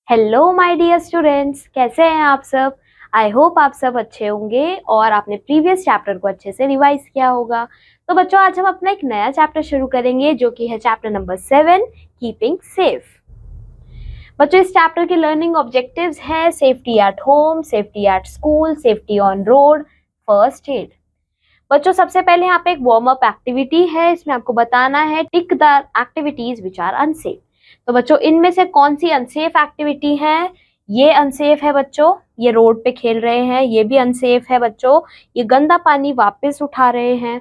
Hello my dear students, कैसे हैं आप सब। आई होप आप सब अच्छे होंगे और आपने प्रीवियस चैप्टर को अच्छे से रिवाइज किया होगा। तो बच्चों, आज हम अपना एक नया चैप्टर शुरू करेंगे जो कि है चैप्टर नंबर 7, कीपिंग सेफ। बच्चों, इस चैप्टर के लर्निंग ऑब्जेक्टिव्स है safety at home, safety at school, safety on road, first aid. बच्चों, सबसे पहले यहाँ पे एक वार्म अप एक्टिविटी है। इसमें आपको बताना है tick the activities which are unsafe. तो बच्चों, इनमें से कौन सी अनसेफ एक्टिविटी है। ये अनसेफ है बच्चों, ये रोड पे खेल रहे हैं। ये भी अनसेफ है बच्चों, ये गंदा पानी वापस उठा रहे हैं।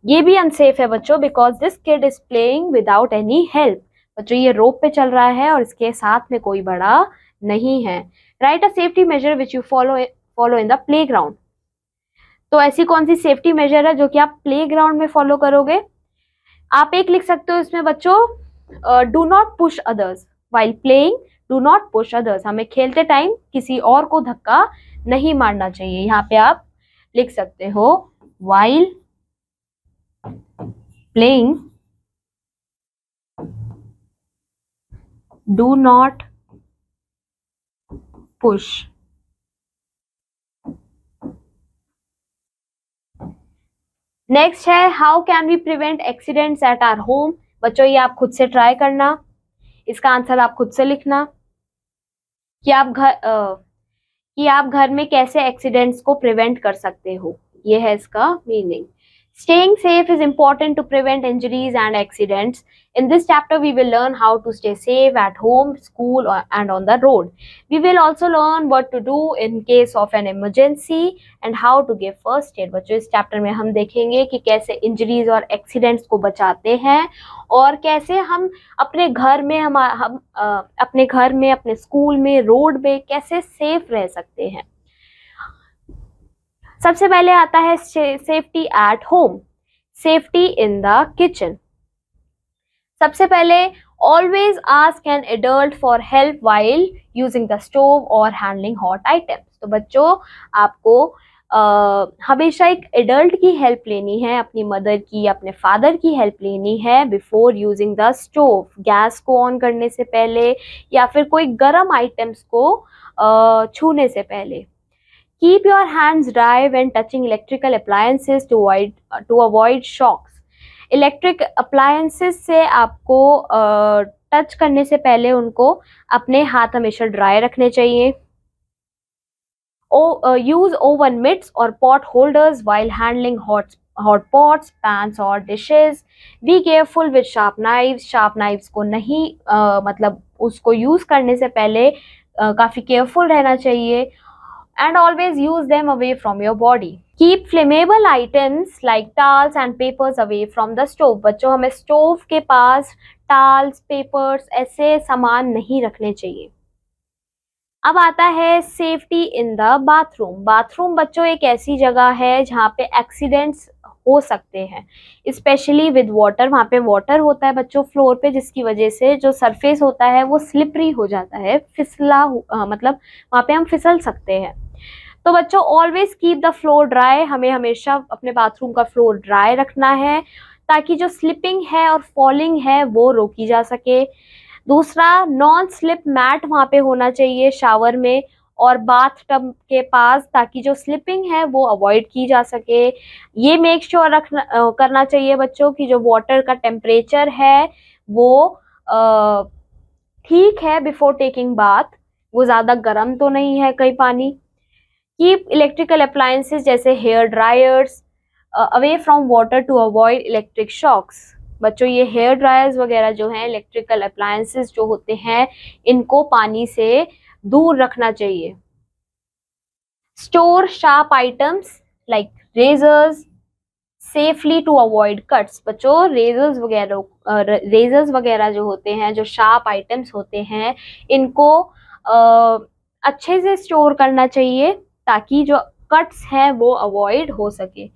ये भी अनसेफ है बच्चों, because this kid is playing without any help. बच्चों, ये रोप पे चल रहा है और इसके साथ में कोई बड़ा नहीं है। Right a safety major which you follow in the play ground. तो ऐसी कौन सी सेफ्टी मेजर है जो कि आप प्ले ग्राउंड में फॉलो करोगे। आप एक लिख सकते हो इसमें बच्चों, do not push others while playing. Do not push others, हमें खेलते टाइम किसी और को धक्का नहीं मारना चाहिए। यहाँ पे आप लिख सकते हो while playing do not push. Next है how can we prevent accidents at our home. बच्चों, ये आप खुद से ट्राई करना, इसका आंसर आप खुद से लिखना कि आप घर में कैसे एक्सीडेंट्स को प्रिवेंट कर सकते हो। ये है इसका meaning. Staying safe is important to prevent injuries and accidents. In this chapter, we will learn how to stay safe at home, school, and on the road. We will also learn what to do in case of an emergency and how to give first aid. बच्चों, इस chapter में हम देखेंगे कि कैसे injuries और accidents को बचाते हैं और कैसे हम अपने घर में अपने घर में, अपने स्कूल में, रोड में कैसे सेफ रह सकते हैं। सबसे पहले आता है safety at home, safety in the kitchen. सबसे पहले always ask an adult for help while using the stove और हैंडलिंग हॉट आइटम्स। तो बच्चों, आपको हमेशा एक एडल्ट की हेल्प लेनी है, अपनी मदर की, अपने फादर की हेल्प लेनी है before using the stove. Gas को ऑन करने से पहले या फिर कोई गर्म आइटम्स को छूने से पहले। Keep your hands dry when touching electrical appliances to avoid shocks. Electric appliances से आपको टच करने से पहले उनको अपने हाथ हमेशा ड्राई रखने चाहिए। Use oven mitts or pot holders while handling hot pots, pans or dishes. Be careful with sharp knives. Sharp knives को नहीं मतलब उसको यूज करने से पहले काफी केयरफुल रहना चाहिए। And always use them away from your body. Keep flammable items like towels and papers away from the stove. बच्चों, हमें स्टोव के पास टाल्स, पेपर्स ऐसे सामान नहीं रखने चाहिए। अब आता है safety in the bathroom. Bathroom बच्चों एक ऐसी जगह है जहाँ पे एक्सीडेंट्स हो सकते हैं, स्पेशली विद वाटर। वहाँ पे वाटर होता है बच्चों फ्लोर पे, जिसकी वजह से जो सरफेस होता है वो स्लिपरी हो जाता है, मतलब वहाँ पे हम फिसल सकते हैं। तो बच्चों, always keep the floor dry. हमें हमेशा अपने बाथरूम का फ्लोर ड्राई रखना है ताकि जो स्लिपिंग है और फॉलिंग है वो रोकी जा सके। दूसरा, नॉन स्लिप मैट वहाँ पे होना चाहिए शावर में और बाथ टब के पास, ताकि जो स्लिपिंग है वो अवॉइड की जा सके। ये मेक श्योर करना चाहिए बच्चों कि जो वाटर का टेम्परेचर है वो ठीक है बिफोर टेकिंग बाथ, वो ज़्यादा गर्म तो नहीं है कई पानी। कीप इलेक्ट्रिकल अप्लायंसेस जैसे hair dryers away from water to avoid electric shocks. बच्चों, ये हेयर ड्रायर्स वगैरह जो हैं, इलेक्ट्रिकल अप्लायंसेस जो होते हैं, इनको पानी से दूर रखना चाहिए। Store sharp items like razors safely to avoid cuts. बच्चों, रेजर्स वगैरह जो होते हैं, जो शार्प आइटम्स होते हैं, इनको अच्छे से स्टोर करना चाहिए ताकि जो कट्स हैं वो अवॉइड हो सके।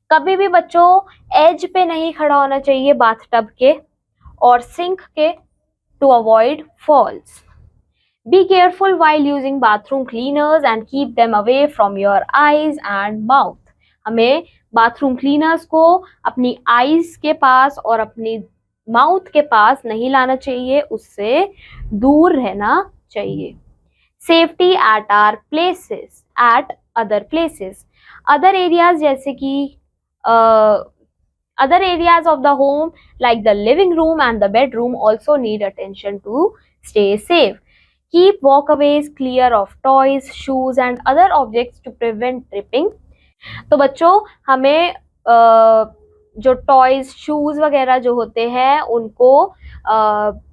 कभी भी बच्चों एज पे नहीं खड़ा होना चाहिए बाथटब के और सिंक के to avoid falls. Be careful while using bathroom cleaners and keep them away from your eyes and mouth. हमें बाथरूम क्लीनर्स को अपनी आईज के पास और अपनी माउथ के पास नहीं लाना चाहिए, उससे दूर रहना चाहिए। Safety at our places, at other places, other areas जैसे कि other areas of the home like the living room and the bedroom also need attention to stay safe. Keep walkways clear of toys, shoes and other objects to prevent tripping. तो बच्चों हमें जो toys shoes वगैरह जो होते हैं उनको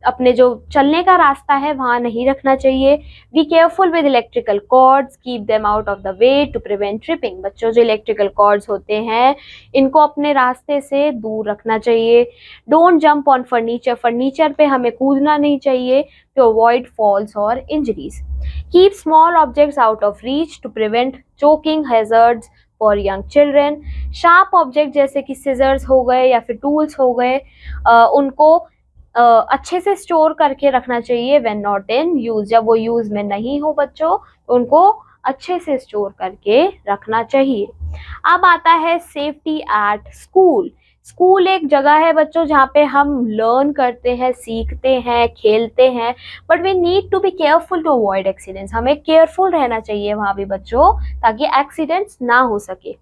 अपने जो चलने का रास्ता है वहां नहीं रखना चाहिए। Be careful with electrical cords, keep them out of the way to prevent tripping. बच्चों जो इलेक्ट्रिकल कॉर्ड्स होते हैं इनको अपने रास्ते से दूर रखना चाहिए। Don't jump on furniture, furniture पे हमें कूदना नहीं चाहिए टू अवॉइड फॉल्स और injuries. Keep small objects out of reach to prevent choking hazards for young children. Sharp object जैसे कि सिजर्स हो गए या फिर टूल्स हो गए उनको अच्छे से स्टोर करके रखना चाहिए व्हेन नॉट इन यूज, जब वो यूज में नहीं हो बच्चों तो उनको अच्छे से स्टोर करके रखना चाहिए। अब आता है सेफ्टी एट स्कूल। स्कूल एक जगह है बच्चों जहाँ पे हम लर्न करते हैं, सीखते हैं, खेलते हैं, but we need to be careful to avoid accidents. हमें केयरफुल रहना चाहिए वहां भी बच्चों ताकि एक्सीडेंट्स ना हो सके।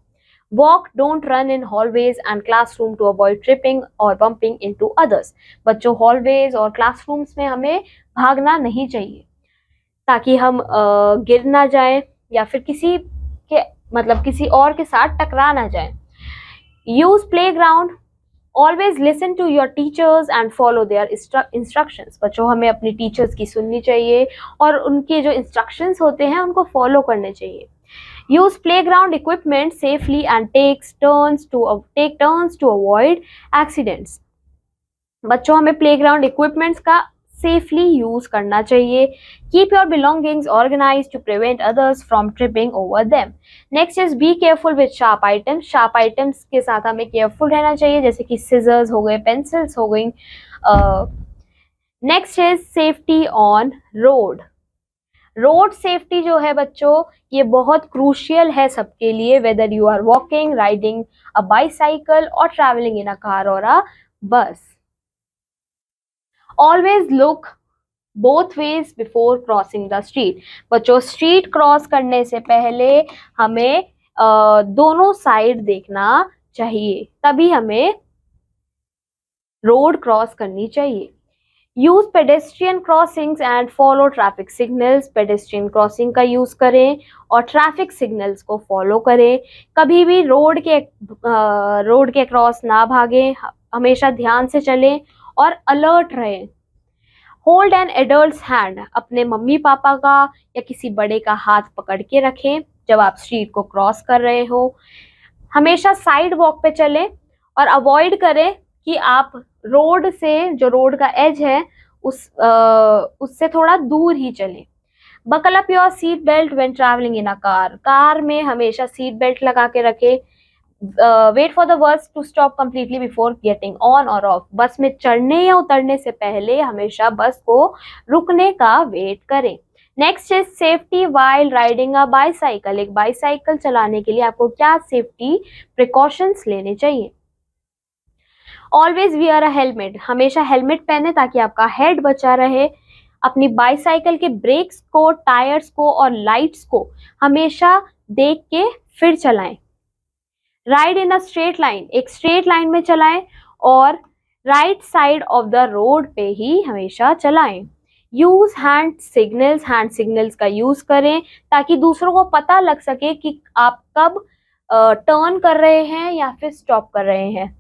Walk, don't run in hallways and classroom to avoid tripping or bumping into others. बच्चों hallways और classrooms में हमें भागना नहीं चाहिए ताकि हम गिर ना जाएं या फिर किसी के मतलब किसी और के साथ टकरा ना जाएं। Use playground, always listen to your teachers and follow their instructions. बच्चों हमें अपनी टीचर्स की सुननी चाहिए और उनके जो इंस्ट्रक्शंस होते हैं उनको फॉलो करने चाहिए। Use playground equipment safely and take turns to avoid accidents. बच्चों हमें प्लेग्राउंड इक्विपमेंट्स का सेफली यूज करना चाहिए। Keep your belongings organized to prevent others from tripping over them. Next is be careful with sharp items. Sharp items के साथ हमें careful रहना चाहिए जैसे कि scissors हो गए, pencils हो गई। Next is safety on road. Road safety जो है बच्चों ये बहुत क्रूशियल है सबके लिए, whether you are walking, riding a bicycle और ट्रैवलिंग इन अ कार और a bus. Always look both ways before crossing the street. बच्चों स्ट्रीट क्रॉस करने से पहले हमें दोनों साइड देखना चाहिए, तभी हमें रोड क्रॉस करनी चाहिए। Use pedestrian crossings and follow traffic signals. Pedestrian crossing का यूज करें और ट्रैफिक सिग्नल्स को फॉलो करें। कभी भी रोड के क्रॉस ना भागें, हमेशा ध्यान से चलें और अलर्ट रहें। होल्ड एन एडल्ट्स हैंड, अपने मम्मी पापा का या किसी बड़े का हाथ पकड़ के रखें जब आप स्ट्रीट को क्रॉस कर रहे हो। हमेशा साइड वॉक पे चलें और अवॉइड करें कि आप रोड से जो रोड का एज है उससे थोड़ा दूर ही चलें। Buckle up your seat belt when travelling in a car. Car में हमेशा सीट बेल्ट लगा के रखें। Wait for the bus to stop completely before getting on और ऑफ। बस में चढ़ने या उतरने से पहले हमेशा बस को रुकने का वेट करें। Next is safety while riding a bicycle. एक बाईसाइकिल चलाने के लिए आपको क्या सेफ्टी प्रिकॉशंस लेने चाहिए। ऑलवेज वियर अ हेलमेट, हमेशा हेलमेट पहने ताकि आपका हेड बचा रहे। अपनी बाईसाइकिल के ब्रेक्स को, टायर्स को और लाइट्स को हमेशा देख के फिर चलाएं। Ride in a straight line, एक स्ट्रेट लाइन में चलाएं और right side of the road पे ही हमेशा चलाएं। यूज हैंड सिग्नल्स का यूज करें ताकि दूसरों को पता लग सके कि आप कब टर्न कर रहे हैं या फिर स्टॉप कर रहे हैं।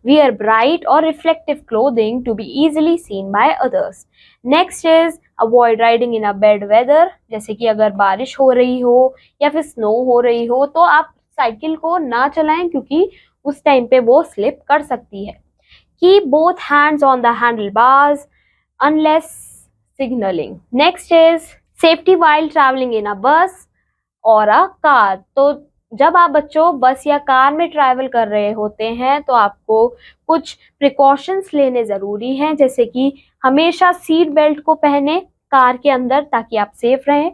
Wear bright or reflective clothing to be easily seen by others. Next is avoid riding in a bad weather. जैसे कि अगर बारिश हो रही हो या फिर स्नो हो रही हो तो आप साइकिल को ना चलाएं क्योंकि उस टाइम पे वो स्लिप कर सकती है। Keep both hands on the handlebars unless signaling. Next is safety while traveling in a bus or a car. तो जब आप बच्चों बस या कार में ट्रैवल कर रहे होते हैं तो आपको कुछ प्रिकॉशंस लेने ज़रूरी हैं, जैसे कि हमेशा सीट बेल्ट को पहने कार के अंदर ताकि आप सेफ रहें।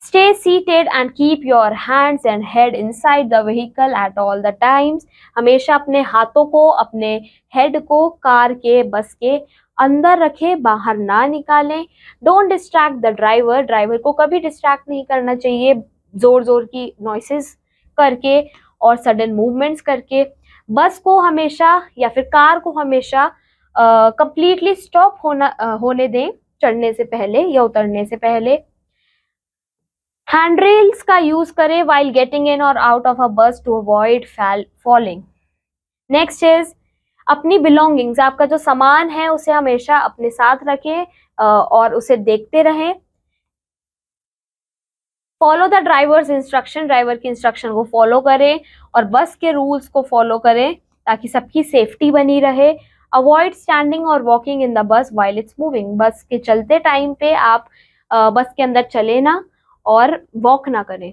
Stay seated and keep your hands and head inside the vehicle at all the times. हमेशा अपने हाथों को, अपने हेड को कार के, बस के अंदर रखें, बाहर ना निकालें। Don't distract the driver, driver को कभी डिस्ट्रैक्ट नहीं करना चाहिए जोर जोर की नॉइसेस करके और सडन मूवमेंट्स करके। बस को हमेशा या फिर कार को हमेशा कंप्लीटली स्टॉप होने दें चढ़ने से पहले या उतरने से पहले। हैंड रेल्स का यूज करें while getting in or out of a bus to avoid falling। Next is अपनी बिलोंगिंग्स, आपका जो सामान है उसे हमेशा अपने साथ रखें और उसे देखते रहें। Follow the drivers instruction, driver की इंस्ट्रक्शन को फॉलो करें और बस के रूल्स को फॉलो करें ताकि सबकी सेफ्टी बनी रहे। अवॉइड स्टैंडिंग और walking in the bus while it's moving, बस के चलते टाइम पे आप बस के अंदर चले ना और वॉक ना करें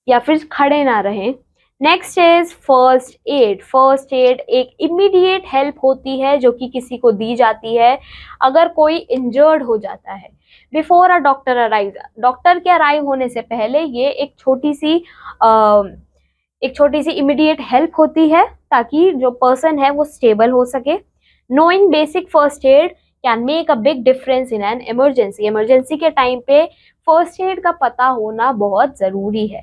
या फिर खड़े ना रहें। Next is first aid. First aid एक इमीडिएट हेल्प होती है जो कि किसी को दी जाती है अगर कोई इंजर्ड हो जाता है। Before a doctor arrive, doctor के अराइव होने से पहले ये एक छोटी सी इमीडिएट हेल्प होती है ताकि जो पर्सन है वो स्टेबल हो सके। Knowing basic first aid can make a big difference in an emergency, emergency के टाइम पे फर्स्ट एड का पता होना बहुत जरूरी है।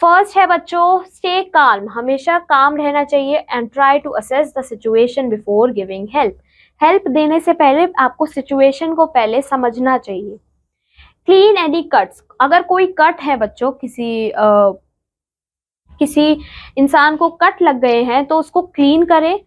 फर्स्ट है बच्चों स्टे काल्म, हमेशा काम रहना चाहिए and try to assess the situation before giving help, help देने से पहले आपको सिचुएशन को पहले समझना चाहिए। क्लीन एनी कट्स, अगर कोई कट है बच्चों, किसी इंसान को कट लग गए हैं तो उसको क्लीन करें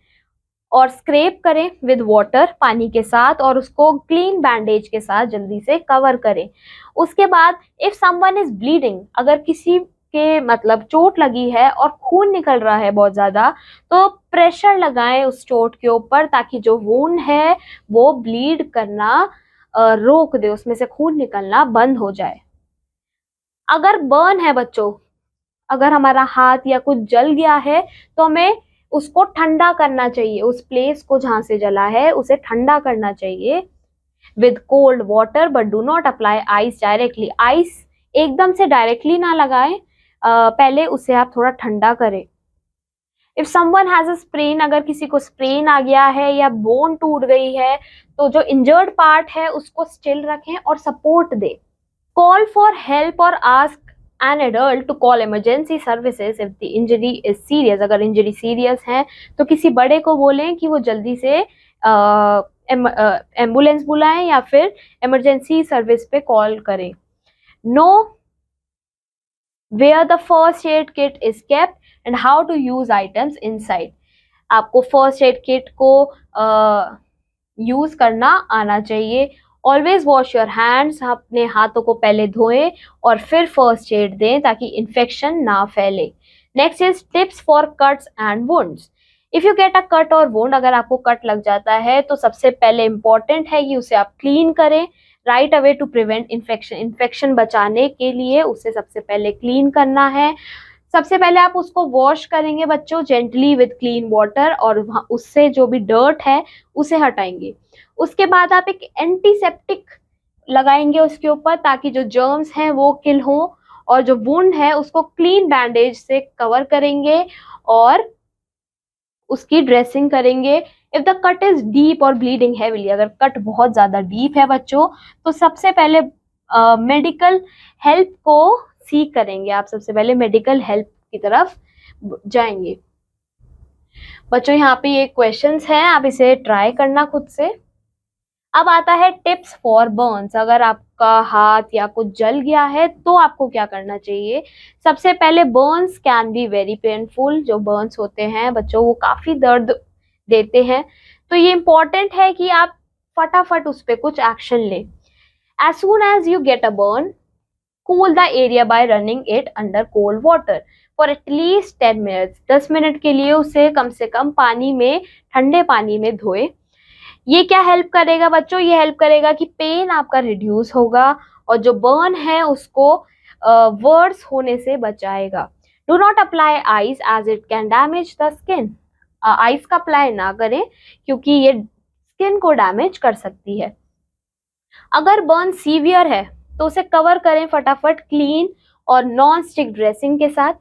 और स्क्रैप करें विद वाटर, पानी के साथ, और उसको क्लीन बैंडेज के साथ जल्दी से कवर करें। उसके बाद इफ समवन इज ब्लीडिंग, अगर किसी के मतलब चोट लगी है और खून निकल रहा है बहुत ज्यादा, तो प्रेशर लगाएं उस चोट के ऊपर ताकि जो वुंड है वो ब्लीड करना रोक दे, उसमें से खून निकलना बंद हो जाए। अगर बर्न है बच्चों, अगर हमारा हाथ या कुछ जल गया है तो हमें उसको ठंडा करना चाहिए, उस प्लेस को जहां से जला है उसे ठंडा करना चाहिए with cold water, but do not apply ice directly, ice एकदम से डायरेक्टली ना लगाएं, पहले उसे आप थोड़ा ठंडा करें। If someone has a sprain, अगर किसी को स्प्रेन आ गया है या बोन टूट गई है तो जो इंजर्ड पार्ट है उसको स्टिल रखें और सपोर्ट दे। Call for help or ask an adult to call emergency services if the injury is serious, अगर इंजरी सीरियस है तो किसी बड़े को बोलें कि वो जल्दी से एम्बुलेंस बुलाएं या फिर इमरजेंसी सर्विस पे कॉल करें। Know where the first aid kit is kept and how to use items inside, आपको फर्स्ट एड किट को यूज करना आना चाहिए। ऑलवेज वॉश योर हैंड्स, अपने हाथों को पहले धोएं और फिर फर्स्ट एड दें ताकि इन्फेक्शन ना फैले। Next is tips for cuts and wounds. If you get a cut और वुंड, अगर आपको कट लग जाता है तो सबसे पहले इंपॉर्टेंट है कि उसे आप क्लीन करें right away to prevent infection, infection बचाने के लिए उसे सबसे पहले क्लीन करना है। सबसे पहले आप उसको वॉश करेंगे बच्चों जेंटली विद क्लीन वाटर और उससे जो भी डर्ट है उसे हटाएंगे। उसके बाद आप एक एंटीसेप्टिक लगाएंगे उसके ऊपर ताकि जो जर्म्स हैं वो किल हों, और जो वुंड है उसको क्लीन बैंडेज से कवर करेंगे और उसकी ड्रेसिंग करेंगे। If the cut is deep और ब्लीडिंग हैवीली, अगर कट बहुत ज्यादा डीप है बच्चों तो सबसे पहले मेडिकल हेल्प को सीख करेंगे, आप सबसे पहले मेडिकल हेल्प की तरफ जाएंगे। बच्चों यहाँ पे ये क्वेश्चंस हैं, आप इसे ट्राई करना खुद से। अब आता है टिप्स फॉर बर्न्स, अगर आपका हाथ या कुछ जल गया है तो आपको क्या करना चाहिए। सबसे पहले Burns can be very painful, Joe Burns होते हैं बच्चों वो काफी दर्द देते हैं, तो ये इंपॉर्टेंट है कि आप फटाफट उस पर कुछ एक्शन लें। As soon as you get a burn, cool the area by running it under cold water for at least 10 minutes, 10 minute के लिए उसे कम से कम पानी में, ठंडे पानी में धोए। ये क्या हेल्प करेगा बच्चों, ये हेल्प करेगा कि पेन आपका रिड्यूस होगा और जो बर्न है उसको वर्स होने से बचाएगा। Do not apply ice as it can damage the skin, ice का अप्लाई ना करें क्योंकि ये स्किन को डैमेज कर सकती है। अगर बर्न सीवियर है तो उसे कवर करें फटाफट क्लीन और नॉन स्टिक ड्रेसिंग के साथ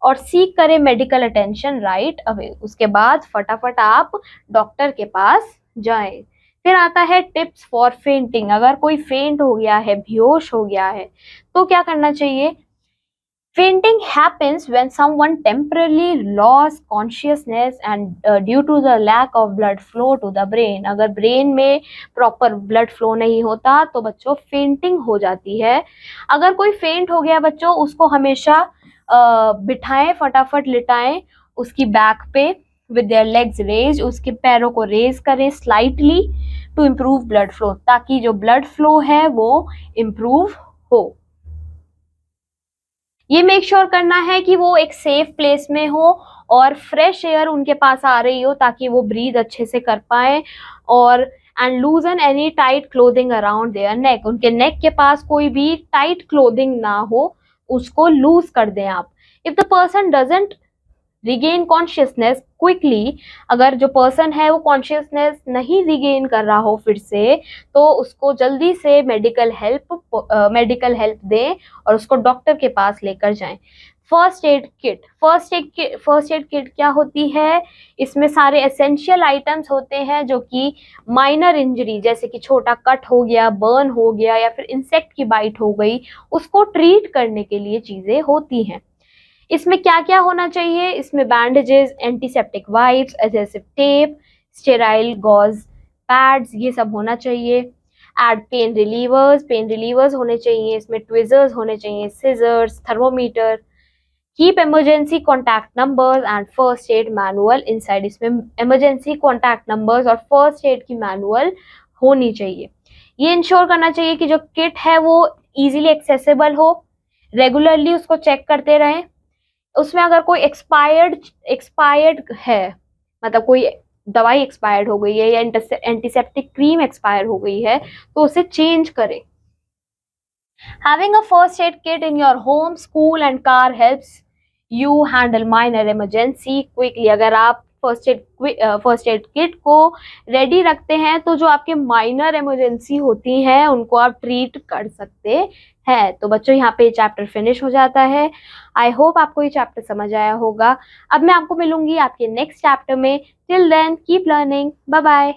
और सीख करें मेडिकल अटेंशन राइट अवे। उसके बाद फटाफट आप डॉक्टर के पास जाए। फिर आता है टिप्स फॉर फेंटिंग। अगर कोई फेंट हो गया है, बेहोश हो गया है, तो क्या करना चाहिए? Fainting happens when someone temporarily lost consciousness and due to the lack of blood flow to the brain। अगर ब्रेन में प्रॉपर ब्लड फ्लो नहीं होता तो बच्चों फेंटिंग हो जाती है। अगर कोई फेंट हो गया बच्चों, उसको हमेशा बिठाएं, फटाफट लिटाएं उसकी बैक पे विद देयर लेग्स रेज, उसके पैरों को रेज करें slightly to improve blood flow, ताकि जो ब्लड फ्लो है वो इम्प्रूव हो। ये मेक श्योर करना है कि वो एक सेफ प्लेस में हो और फ्रेश एयर उनके पास आ रही हो, ताकि वो ब्रीद अच्छे से कर पाए। और and लूजन any tight clothing around their neck. उनके नेक के पास कोई भी टाइट क्लोथिंग ना हो, उसको लूज कर दें आप। If the person doesn't regain consciousness quickly, अगर जो पर्सन है वो कॉन्शियसनेस नहीं रिगेन कर रहा हो फिर से, तो उसको जल्दी से मेडिकल हेल्प दें और उसको डॉक्टर के पास लेकर जाएं। First aid kit. First aid kit क्या होती है? इसमें सारे एसेंशियल आइटम्स होते हैं जो कि माइनर इंजरी, जैसे कि छोटा कट हो गया, बर्न हो गया या फिर इंसेक्ट की बाइट हो गई, उसको ट्रीट करने के लिए चीजें होती हैं। इसमें क्या क्या होना चाहिए? इसमें bandages, antiseptic wipes, adhesive tape, sterile gauze pads, ये सब होना चाहिए। एड पेन रिलीवर्स होने चाहिए। इसमें ट्विजर्स होने चाहिए, scissors, thermometer. Keep emergency contact numbers and first aid manual inside. इसमें इमरजेंसी कॉन्टैक्ट नंबर्स और फर्स्ट एड की मैनुअल होनी चाहिए। ये इंश्योर करना चाहिए कि जो किट है वो इजीली एक्सेसिबल हो, रेगुलरली उसको चेक करते रहें। उसमें अगर कोई एक्सपायर्ड है, मतलब कोई दवाई एक्सपायर्ड हो गई है या एंटीसेप्टिक क्रीम एक्सपायर हो गई है, तो उसे चेंज करें। Having a first aid kit in your home, school and car helps you handle minor emergency quickly। अगर आप फर्स्ट एड किट को रेडी रखते हैं तो जो आपके माइनर इमरजेंसी होती हैं उनको आप ट्रीट कर सकते हैं। तो बच्चों यहाँ पे चैप्टर फिनिश हो जाता है। आई होप आपको ये चैप्टर समझ आया होगा। अब मैं आपको मिलूंगी आपके नेक्स्ट चैप्टर में। Till then keep learning. Bye bye.